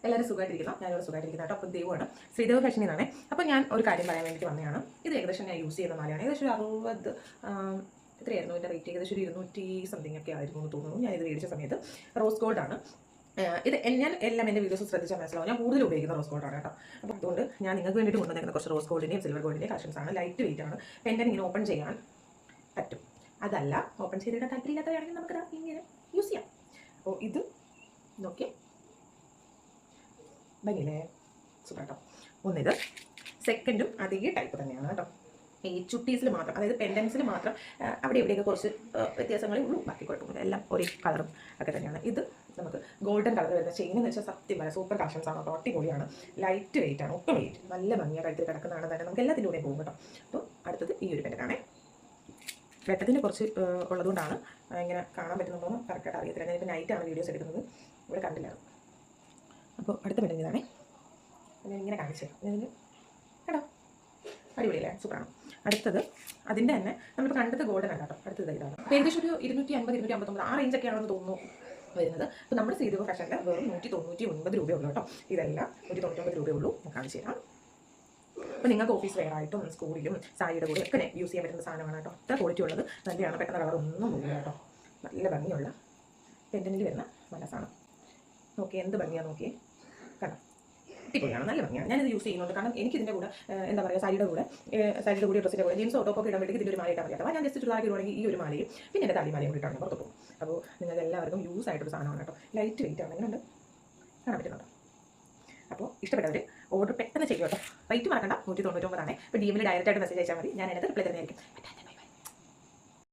എല്ലാവരും സുഖമായിട്ടിരിക്കുന്നു. ഞാനിവിടെ സുഖമായിട്ടിരിക്കുന്നു കേട്ടോ. അപ്പോൾ ദൈവമാണ് ശ്രീദേവ് ഫാഷനിൽ നിന്നാണ്. അപ്പോൾ ഞാൻ ഒരു കാര്യം പറയാൻ വേണ്ടി വന്നതാണ്. ഇത് ഏകദേശം ഞാൻ യൂസ് ചെയ്യുന്ന മാലയാണ്. ഏകദേശം ഒരു 60 എത്രയായിരുന്നു ഇതിൻ്റെ റേറ്റ്? ഏകദേശം ഒരു 200 സംതിങ് ഒക്കെ ആയിരുന്നു എന്ന് തോന്നുന്നു. ഞാനിത് മേടിച്ച സമയത്ത് റോസ് ഗോൾഡ് ആണ്. ഇത് ഞാൻ എല്ലാം എൻ്റെ വീഡിയോസ് ശ്രദ്ധിച്ചാൽ മനസ്സിലാവും. ഞാൻ കൂടുതൽ ഉപയോഗിക്കുന്ന റോസ് ഗോൾഡാണ് കേട്ടോ. അപ്പോൾ അതുകൊണ്ട് ഞാൻ നിങ്ങൾക്ക് വേണ്ടിയിട്ട് കൊണ്ടുവന്നിരിക്കുന്ന കുറച്ച് റോസ് ഗോൾഡിൻ്റെയും സിൽവർ ഗോൾഡിൻ്റെയും കളക്ഷൻസ് ആണ്. ലൈറ്റ് വെയിറ്റ് ആണ്. പെൻഡൻ ഇങ്ങനെ ഓപ്പൺ ചെയ്യാൻ പറ്റും. അതല്ല ഓപ്പൺ ചെയ്തിട്ട് താല്പര്യമില്ലാത്തവരാണെങ്കിൽ നമുക്ക് ഇങ്ങനെ യൂസ് ചെയ്യാം. അപ്പോൾ ഇത് നോക്കി ഭംഗിയില്ലേ? സൂപ്പർ കേട്ടോ. ഒന്നിത്. സെക്കൻഡും അതേ ടൈപ്പ് തന്നെയാണ് കേട്ടോ. ഈ ചുട്ടീസിൽ മാത്രം, അതായത് പെൻഡൻസിൽ മാത്രം അവിടെ ഇവിടെയൊക്കെ കുറച്ച് വ്യത്യാസങ്ങളേ ഉള്ളൂ. ബാക്കി കുഴപ്പമില്ല, എല്ലാം ഒരേ കളറും ഒക്കെ തന്നെയാണ്. ഇത് നമുക്ക് ഗോൾഡൻ കളർ വരുന്ന ചെയിൻ എന്ന് വെച്ചാൽ സത്യം പറയാം സൂപ്പർ കളക്ഷൻസ് ആണ് കേട്ടോ. അടിപൊളിയാണ്. ലൈറ്റ് വെയിറ്റ് ആണ്, ഒട്ടും വെയിറ്റ് നല്ല ഭംഗിയാണ്. കഴുത്തിൽ കിടക്കുന്നതാണ് തന്നെ നമുക്ക് എല്ലാത്തിൻ്റെ കൂടെയും പോകും കേട്ടോ. അപ്പോൾ അടുത്തത് ഈ ഒരു പെൻഡനാണ്. വെട്ടത്തിൻ്റെ കുറച്ച് ഉള്ളതുകൊണ്ടാണ് ഇങ്ങനെ കാണാൻ പറ്റുന്നുണ്ടോയെന്ന് കറക്റ്റായിട്ട് അറിയത്തില്ല. ഞാനിപ്പോൾ നൈറ്റാണ് വീഡിയോസ് എടുക്കുന്നത്, ഇവിടെ കണ്ടില്ല. അപ്പോൾ അടുത്ത പെൻഡൻ ഇതാണേ. ഞാൻ ഇങ്ങനെ കാണിച്ചു ഇതിന് കേട്ടോ. അടിപൊളിയല്ലേ? സൂപ്പറാണ്. അടുത്തത് അതിൻ്റെ തന്നെ നമ്മളിപ്പോൾ കണ്ടത് ഗോൾഡൻ അല്ല കേട്ടോ. അടുത്തത് ഇതാണ്. ഏകദേശം ഒരു 250 259 ആ റേഞ്ചൊക്കെയാണെന്ന് തോന്നുന്നു വരുന്നത്. അപ്പോൾ നമ്മുടെ ശ്രീദേവ് ഫാഷനിൽ വെറും 199 രൂപയുള്ളൂ കേട്ടോ. ഇതെല്ലാം 199 രൂപയുള്ളൂ. ഞാൻ കാണിച്ചു തരാം. അപ്പോൾ നിങ്ങൾക്ക് ഓഫീസ് വെയർ ആയിട്ടും സ്കൂളിലും സാരിയുടെ കൂടെ ഒക്കെ യൂസ് ചെയ്യാൻ പറ്റുന്ന സാധനമാണ് കേട്ടോ. അത്ര ക്വാളിറ്റി ഉള്ളത് നല്ലതാണ്. പെട്ടെന്ന് കളറൊന്നും പോകില്ല കേട്ടോ. നല്ല ഭംഗിയുള്ള പെൻഡനിൽ വരുന്ന നല്ല സാധനം. നോക്കിയേ എന്ത് ഭംഗിയാണ്, നോക്കിയേ കണ്ടോ. അടിപൊളിയാണ്, നല്ല ഭംഗിയാണ്. ഞാനിത് യൂസ് ചെയ്യുന്നുണ്ട്. കാരണം എനിക്കിതിൻ്റെ കൂടെ എന്താ പറയുക, സാരിയുടെ കൂടെ ഡ്രസ്സിൻ്റെ കൂടെ ജീൻസോ ടോപ്പൊക്കെ ഇടുമ്പോഴേക്ക് ഇതിൻ്റെ ഒരു മാല ഇട്ടാൽ മതി. അഥവാ ഞാൻ ജസ്റ്റ് ചുരിദാർ ഇടുവാണെങ്കിൽ ഈ ഒരു മാലയും പിന്നെ എൻ്റെ താലിമാലയും കൂടി ഇട്ടാണ് പുറത്ത് പോകും. അപ്പോൾ നിങ്ങൾക്ക് എല്ലാവർക്കും യൂസ് ആയിട്ടൊരു സാധനമാണ് കേട്ടോ. ലൈറ്റ് വെയിറ്റ് ആണ്, ഇങ്ങനെയുണ്ട്, കാണാൻ പറ്റുന്നുണ്ടോ? അപ്പോൾ ഇഷ്ടപ്പെട്ടവർ ഓർഡർ പെട്ടെന്ന് ചെയ്യും കേട്ടോ. റേറ്റ് മറക്കണ്ട, 199 ആണ്. ഇപ്പോൾ DM ഡയറക്റ്റായിട്ട് മെസ്സേജ് അയച്ചാൽ മതി. ഞാൻ അതിനകത്ത് റിപ്ലൈ തന്നെയായിരിക്കും.